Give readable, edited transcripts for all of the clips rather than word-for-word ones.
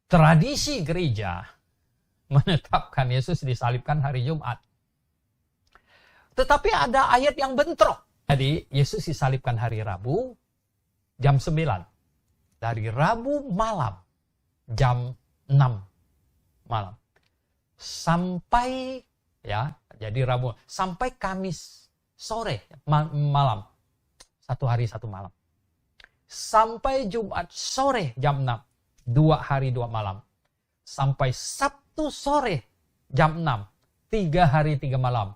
tradisi gereja menetapkan Yesus disalibkan hari Jumat. Tetapi ada ayat yang bentrok. Jadi Yesus disalibkan hari Rabu jam 9. Dari Rabu malam jam 6 malam. Sampai jadi Rabu sampai Kamis sore malam. 1 hari 1 malam. Sampai Jumat sore jam 6. 2 hari 2 malam. Sampai Sabtu sore jam 6. 3 hari 3 malam.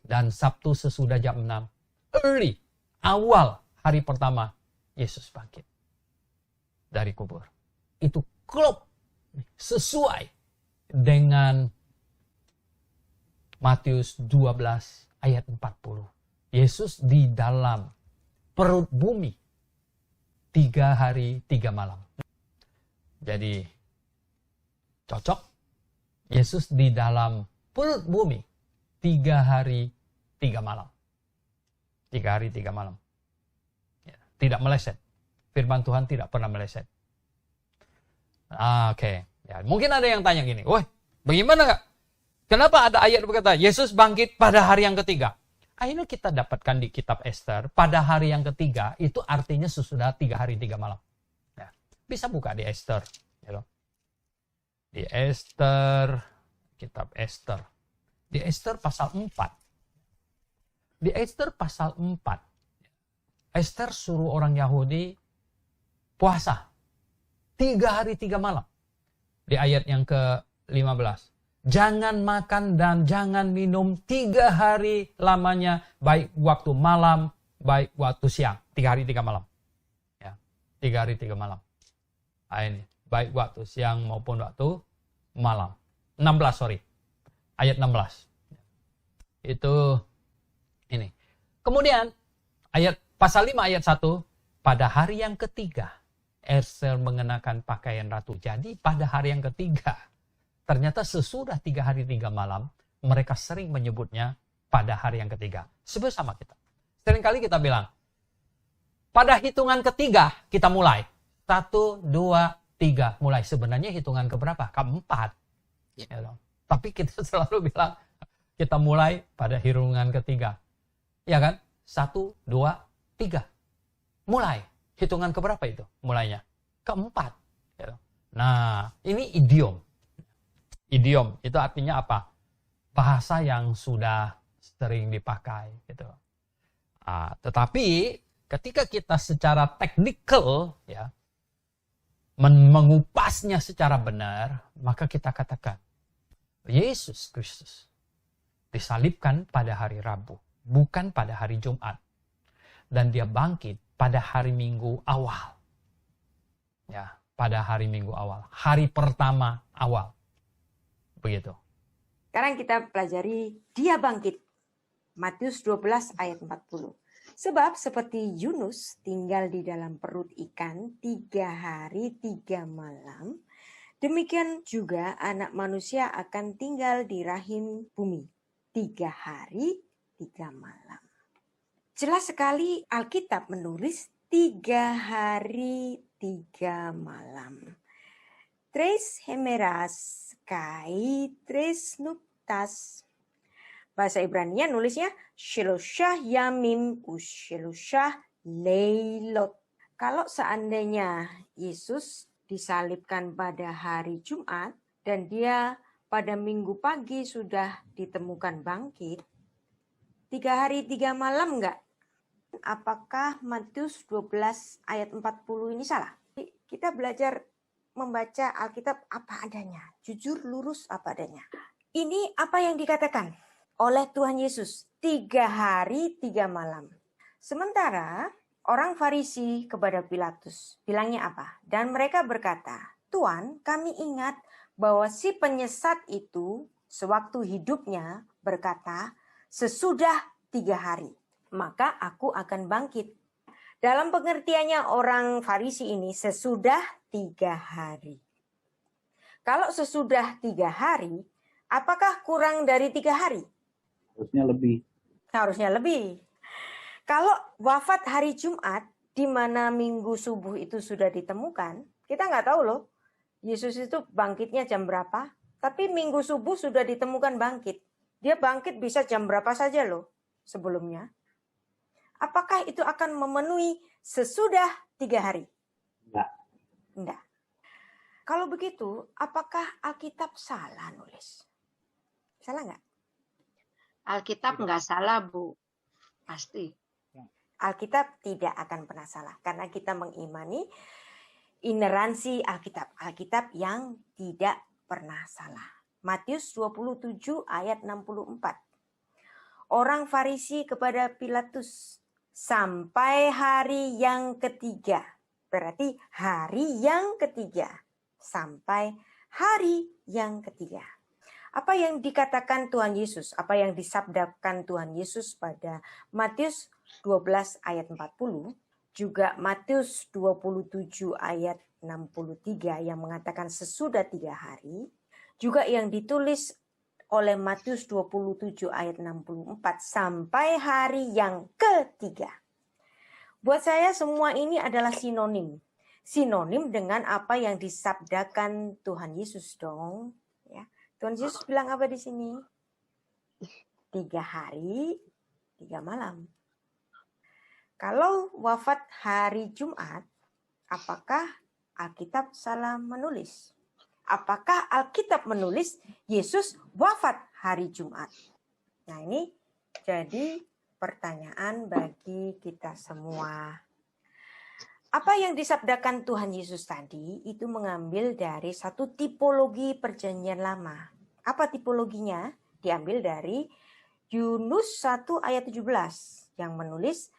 Dan Sabtu sesudah jam 6, awal hari pertama, Yesus bangkit dari kubur. Itu klop, sesuai dengan Matius 12 ayat 40. Yesus di dalam perut bumi 3 hari 3 malam. Jadi cocok, Yesus di dalam perut bumi 3 hari 3 malam. 3 hari 3 malam. Ya, tidak meleset. Firman Tuhan tidak pernah meleset. Oke. Ya, mungkin ada yang tanya gini, woi, bagaimana Kak? Kenapa ada ayat berkata, Yesus bangkit pada hari yang ketiga? Ini kita dapatkan di kitab Ester, pada hari yang ketiga, itu artinya sesudah 3 hari 3 malam. Ya, bisa buka di Ester. Ya, di Ester, kitab Ester. Di Ester pasal 4. Di Ester pasal 4, Ester suruh orang Yahudi puasa 3 hari 3 malam. Di ayat yang ke-15. Jangan makan dan jangan minum 3 hari lamanya, baik waktu malam, baik waktu siang. 3 hari 3 malam. Ya, 3 hari 3 malam. Ini, baik waktu siang maupun waktu malam. 16, ayat 16. Itu ini. Kemudian ayat pasal 5 ayat 1, pada hari yang ketiga Ester mengenakan pakaian ratu. Jadi pada hari yang ketiga, ternyata sesudah 3 hari 3 malam, mereka sering menyebutnya pada hari yang ketiga. Sebesar kita. Seringkali kita bilang, pada hitungan ketiga kita mulai. 1, 2, 3 mulai. Sebenarnya hitungan keberapa? Keempat. Ya. Tapi kita selalu bilang, kita mulai pada hitungan ketiga. Ya kan? 1, 2, 3. Mulai. Hitungan keberapa itu? Mulainya. Keempat. Nah, ini idiom. Idiom itu artinya apa? Bahasa yang sudah sering dipakai. Gitu. Tetapi ketika kita secara teknikal ya, mengupasnya secara benar, maka kita katakan, Yesus Kristus disalibkan pada hari Rabu. Bukan pada hari Jumat. Dan dia bangkit pada hari Minggu awal. Ya, pada hari Minggu awal. Hari pertama awal. Begitu. Sekarang kita pelajari dia bangkit. Matius 12 ayat 40. Sebab seperti Yunus tinggal di dalam perut ikan 3 hari 3 malam, demikian juga anak manusia akan tinggal di rahim bumi 3 hari 3 malam. Jelas sekali Alkitab menulis 3 hari 3 malam. Tres hemeras kai tres nuktas. Bahasa Ibrani nulisnya sheloshah yamim usheloshah leilot. Kalau seandainya Yesus disalibkan pada hari Jumat dan dia pada Minggu pagi sudah ditemukan bangkit, 3 hari 3 malam enggak? Apakah Matius 12 ayat 40 ini salah? Kita belajar membaca Alkitab apa adanya. Jujur, lurus apa adanya. Ini apa yang dikatakan oleh Tuhan Yesus. 3 hari 3 malam. Sementara orang Farisi kepada Pilatus bilangnya apa? Dan mereka berkata, Tuan, kami ingat bahwa si penyesat itu sewaktu hidupnya berkata, sesudah 3 hari, maka aku akan bangkit. Dalam pengertiannya orang Farisi ini sesudah 3 hari. Kalau sesudah 3 hari, apakah kurang dari 3 hari? Harusnya lebih. Harusnya lebih. Kalau wafat hari Jumat, di mana Minggu subuh itu sudah ditemukan, kita nggak tahu loh. Yesus itu bangkitnya jam berapa? Tapi minggu subuh sudah ditemukan bangkit. Dia bangkit bisa jam berapa saja loh sebelumnya. Apakah itu akan memenuhi sesudah 3 hari? Enggak. Kalau begitu, apakah Alkitab salah nulis? Salah nggak? Alkitab nggak salah, Bu. Pasti. Alkitab tidak akan pernah salah. Karena kita mengimani ineransi Alkitab. Alkitab yang tidak pernah salah. Matius 27 ayat 64. Orang Farisi kepada Pilatus, sampai hari yang ketiga. Berarti hari yang ketiga. Sampai hari yang ketiga. Apa yang dikatakan Tuhan Yesus? Apa yang disabdakan Tuhan Yesus pada Matius 12 ayat 40? Juga Matius 27 ayat 63 yang mengatakan sesudah 3 hari. Juga yang ditulis oleh Matius 27 ayat 64 sampai hari yang ketiga. Buat saya semua ini adalah sinonim. Sinonim dengan apa yang disabdakan Tuhan Yesus dong. Ya. Tuhan Yesus bilang apa di sini? 3 hari, 3 malam. Kalau wafat hari Jumat, apakah Alkitab salah menulis? Apakah Alkitab menulis Yesus wafat hari Jumat? Nah ini jadi pertanyaan bagi kita semua. Apa yang disabdakan Tuhan Yesus tadi itu mengambil dari satu tipologi perjanjian lama. Apa tipologinya? Diambil dari Yunus 1 ayat 17 yang menulis,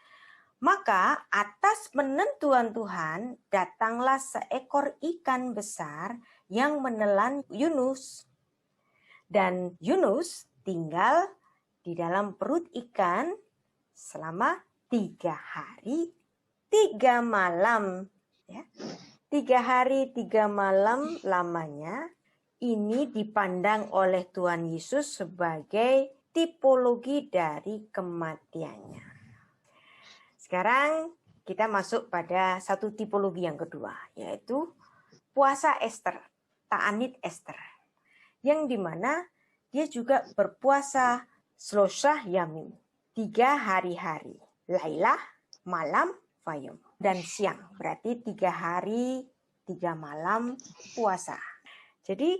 maka atas penentuan Tuhan datanglah seekor ikan besar yang menelan Yunus. Dan Yunus tinggal di dalam perut ikan selama 3 hari 3 malam, ya. 3 hari 3 malam lamanya ini dipandang oleh Tuhan Yesus sebagai tipologi dari kematiannya. Sekarang kita masuk pada satu tipologi yang kedua, yaitu puasa Ester, ta'anit Ester, yang dimana dia juga berpuasa Selosah Yamin, 3 hari-hari, Lailah, malam, Fayum, dan siang. Berarti 3 hari, 3 malam puasa. Jadi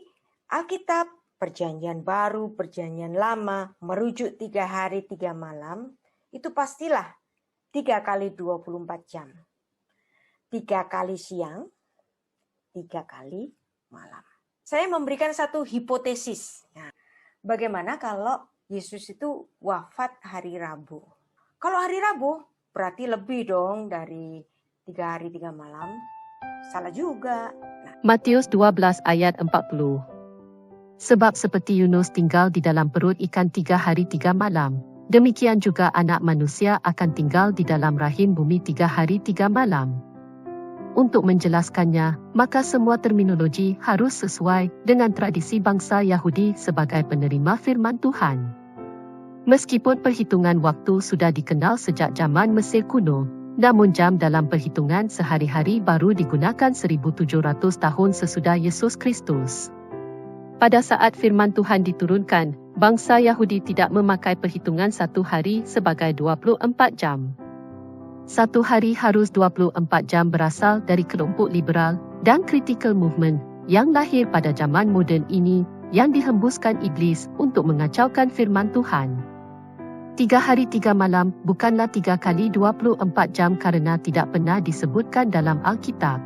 Alkitab, Perjanjian Baru, Perjanjian Lama, merujuk 3 hari, 3 malam, itu pastilah 3 kali 24 jam. 3 kali siang, 3 kali malam. Saya memberikan satu hipotesis. Nah, bagaimana kalau Yesus itu wafat hari Rabu? Kalau hari Rabu, berarti lebih dong dari 3 hari 3 malam. Salah juga. Matius 12 ayat 40. Sebab seperti Yunus tinggal di dalam perut ikan 3 hari 3 malam, demikian juga anak manusia akan tinggal di dalam rahim bumi 3 hari 3 malam. Untuk menjelaskannya, maka semua terminologi harus sesuai dengan tradisi bangsa Yahudi sebagai penerima firman Tuhan. Meskipun perhitungan waktu sudah dikenal sejak zaman Mesir kuno, namun jam dalam perhitungan sehari-hari baru digunakan 1700 tahun sesudah Yesus Kristus. Pada saat firman Tuhan diturunkan, bangsa Yahudi tidak memakai perhitungan 1 hari sebagai 24 jam. 1 hari harus 24 jam berasal dari kelompok liberal dan critical movement yang lahir pada zaman moden ini yang dihembuskan iblis untuk mengacaukan firman Tuhan. 3 hari 3 malam bukanlah 3 kali 24 jam karena tidak pernah disebutkan dalam Alkitab.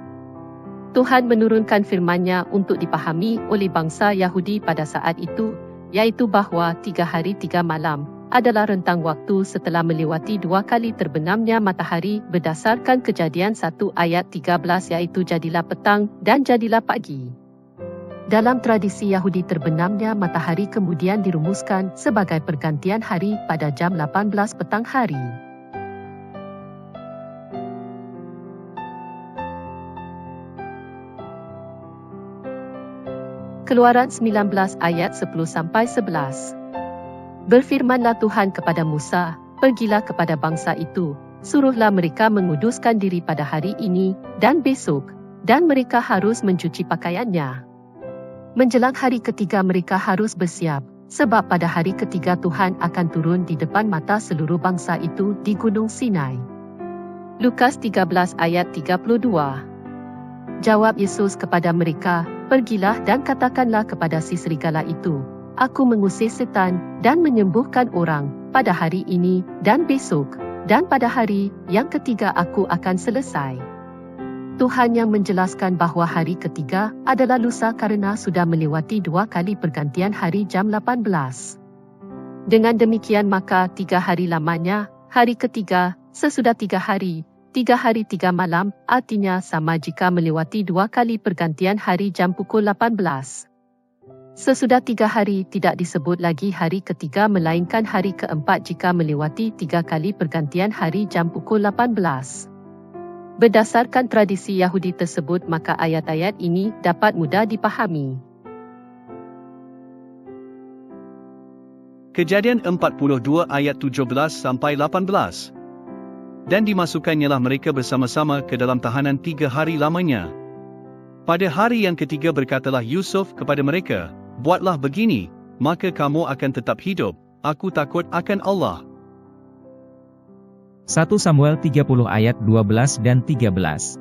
Tuhan menurunkan firman-Nya untuk dipahami oleh bangsa Yahudi pada saat itu, yaitu bahawa 3 hari 3 malam adalah rentang waktu setelah melewati 2 kali terbenamnya matahari berdasarkan Kejadian 1 ayat 13 iaitu jadilah petang dan jadilah pagi. Dalam tradisi Yahudi terbenamnya matahari kemudian dirumuskan sebagai pergantian hari pada jam 18 petang hari. Keluaran 19 ayat 10-11. Berfirmanlah Tuhan kepada Musa, pergilah kepada bangsa itu, suruhlah mereka menguduskan diri pada hari ini dan besok, dan mereka harus mencuci pakaiannya. Menjelang hari ketiga mereka harus bersiap, sebab pada hari ketiga Tuhan akan turun di depan mata seluruh bangsa itu di Gunung Sinai. Lukas 13 ayat 32. Jawab Yesus kepada mereka, "Pergilah dan katakanlah kepada si serigala itu, Aku mengusir setan dan menyembuhkan orang pada hari ini dan besok, dan pada hari yang ketiga aku akan selesai." Tuhan yang menjelaskan bahawa hari ketiga adalah lusa karena sudah melewati 2 kali pergantian hari jam 18. Dengan demikian maka 3 hari lamanya, hari ketiga, sesudah 3 hari 3 malam, artinya sama jika melewati 2 kali pergantian hari jam pukul 18. Sesudah 3 hari tidak disebut lagi hari ketiga melainkan hari keempat jika melewati 3 kali pergantian hari jam pukul 18. Berdasarkan tradisi Yahudi tersebut maka ayat-ayat ini dapat mudah dipahami. Kejadian 42 ayat 17 sampai 18. Dan dimasukkannya mereka bersama-sama ke dalam tahanan 3 hari lamanya. Pada hari yang ketiga berkatalah Yusuf kepada mereka, "Buatlah begini, maka kamu akan tetap hidup, aku takut akan Allah." 1 Samuel 30 ayat 12 dan 13.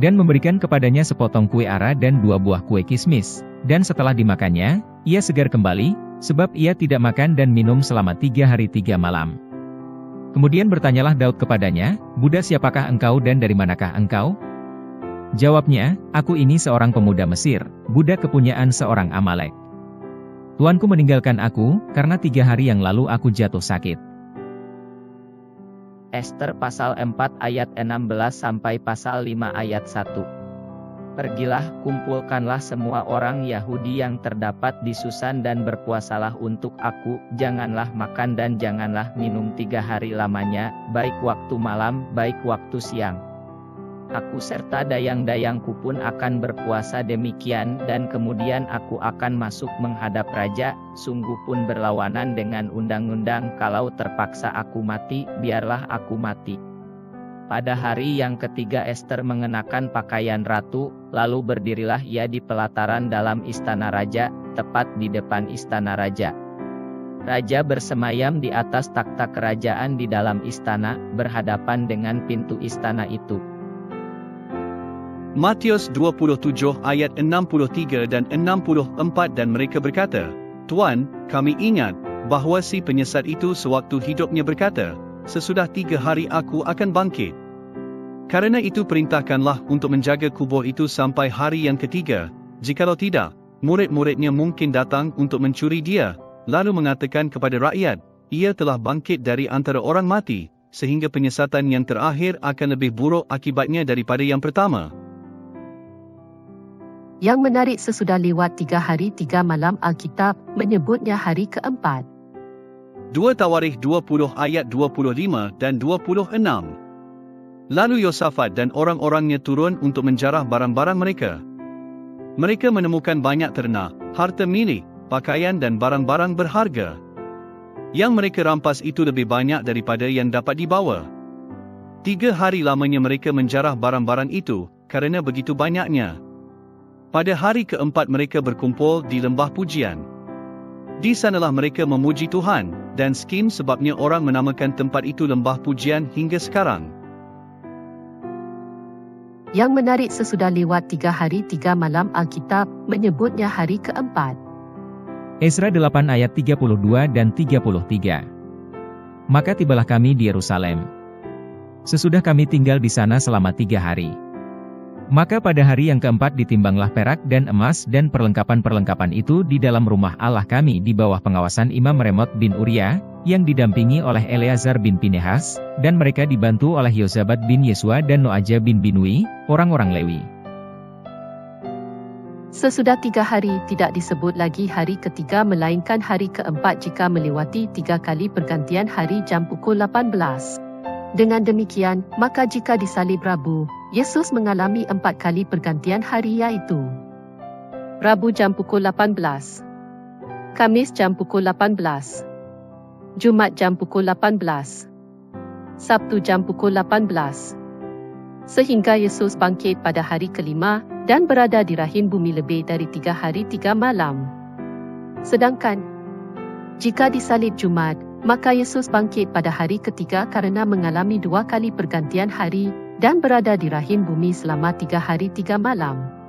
Dan memberikan kepadanya sepotong kue ara dan 2 buah kue kismis, dan setelah dimakannya, ia segar kembali, sebab ia tidak makan dan minum selama 3 hari 3 malam. Kemudian bertanyalah Daud kepadanya, "Budak siapakah engkau dan dari manakah engkau?" Jawabnya, "Aku ini seorang pemuda Mesir, budak kepunyaan seorang Amalek. Tuanku meninggalkan aku, karena 3 hari yang lalu aku jatuh sakit." Ester pasal 4 ayat 16 sampai pasal 5 ayat 1. Pergilah, kumpulkanlah semua orang Yahudi yang terdapat di Susan dan berpuasalah untuk aku, janganlah makan dan janganlah minum 3 hari lamanya, baik waktu malam, baik waktu siang. Aku serta dayang-dayangku pun akan berpuasa demikian, dan kemudian aku akan masuk menghadap raja, sungguh pun berlawanan dengan undang-undang, kalau terpaksa aku mati, biarlah aku mati. Pada hari yang ketiga Ester mengenakan pakaian ratu, lalu berdirilah ia di pelataran dalam istana raja, tepat di depan istana raja. Raja bersemayam di atas takhta kerajaan di dalam istana, berhadapan dengan pintu istana itu. Matius 27 ayat 63 dan 64 dan mereka berkata, "Tuan, kami ingat bahawa si penyesat itu sewaktu hidupnya berkata, sesudah 3 hari aku akan bangkit. Karena itu perintahkanlah untuk menjaga kubur itu sampai hari yang ketiga, jikalau tidak, murid-muridnya mungkin datang untuk mencuri dia, lalu mengatakan kepada rakyat, ia telah bangkit dari antara orang mati, sehingga penyesatan yang terakhir akan lebih buruk akibatnya daripada yang pertama." Yang menarik sesudah lewat 3 hari 3 malam Alkitab menyebutnya hari keempat. 2 Tawarikh 20 ayat 25 dan 26. Lalu Yosafat dan orang-orangnya turun untuk menjarah barang-barang mereka. Mereka menemukan banyak ternak, harta milik, pakaian dan barang-barang berharga. Yang mereka rampas itu lebih banyak daripada yang dapat dibawa. 3 hari lamanya mereka menjarah barang-barang itu, kerana begitu banyaknya. Pada hari keempat mereka berkumpul di lembah pujian. Di sanalah mereka memuji Tuhan, dan skim sebabnya orang menamakan tempat itu lembah pujian hingga sekarang. Yang menarik sesudah lewat 3 hari 3 malam Alkitab menyebutnya hari keempat. Ezra 8 ayat 32 dan 33. Maka tibalah kami di Yerusalem. Sesudah kami tinggal di sana selama 3 hari. Maka pada hari yang keempat ditimbanglah perak dan emas dan perlengkapan-perlengkapan itu di dalam rumah Allah kami di bawah pengawasan Imam Remot bin Uria, yang didampingi oleh Eleazar bin Pinehas, dan mereka dibantu oleh Yozabat bin Yesua dan Noaja bin Binui, orang-orang Lewi. Sesudah 3 hari tidak disebut lagi hari ketiga melainkan hari keempat jika melewati 3 kali pergantian hari jam pukul 18. Dengan demikian, maka jika disalib Rabu, Yesus mengalami 4 kali pergantian hari yaitu Rabu jam pukul 18, Kamis jam pukul 18, Jumat jam pukul 18, Sabtu jam pukul 18, sehingga Yesus bangkit pada hari kelima dan berada di rahim bumi lebih dari 3 hari 3 malam. Sedangkan, jika disalib Jumat, maka Yesus bangkit pada hari ketiga karena mengalami 2 kali pergantian hari dan berada di rahim bumi selama 3 hari 3 malam.